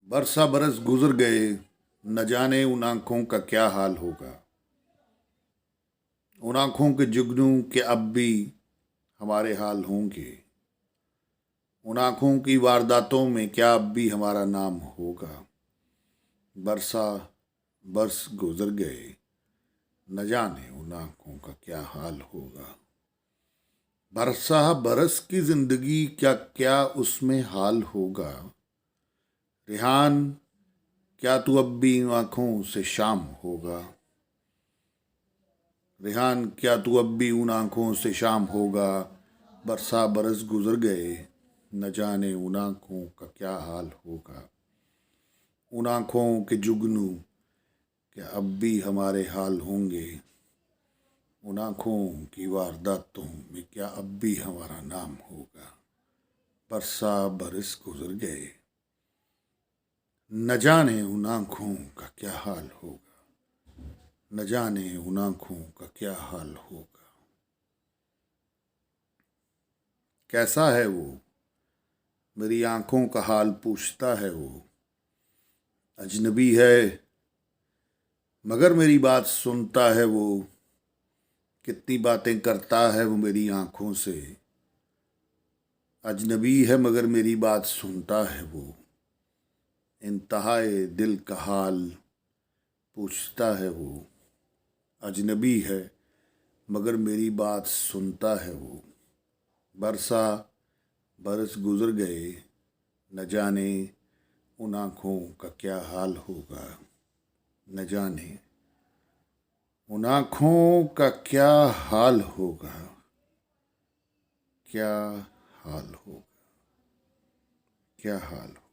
बरसा बरस गुजर गए, न जाने उन आंखों का क्या हाल होगा। उन आंखों के जुगनू के अब भी हमारे हाल होंगे। उन आंखों की वारदातों में क्या अब भी हमारा नाम होगा। बरसा बरस गुजर गए, न जाने उन आंखों का क्या हाल होगा। बरसा बरस की जिंदगी क्या क्या उसमें हाल होगा। रेहान, क्या तू अब भी इन आंखों से शाम होगा। रेहान, क्या तू अब भी उन आंखों से शाम होगा। बरसा बरस गुजर गए, न जाने उन आंखों का क्या हाल होगा। उन आंखों के जुगनू क्या अब भी हमारे हाल होंगे। उन आंखों की वारदातों में क्या अब भी हमारा नाम होगा। बरसा बरस गुजर गए, न जाने उन आंखों का क्या हाल होगा। न जाने उन आंखों का क्या हाल होगा। कैसा है वो, मेरी आंखों का हाल पूछता है वो। अजनबी है मगर मेरी बात सुनता है वो। कितनी बातें करता है वो मेरी आंखों से। अजनबी है मगर मेरी बात सुनता है वो। इंतहाए दिल का हाल पूछता है वो। अजनबी है मगर मेरी बात सुनता है वो। बरसा बरस गुजर गए, न जाने उन आंखों का क्या हाल होगा। न जाने उन आंखों का क्या हाल होगा। क्या हाल होगा। क्या हाल होगा।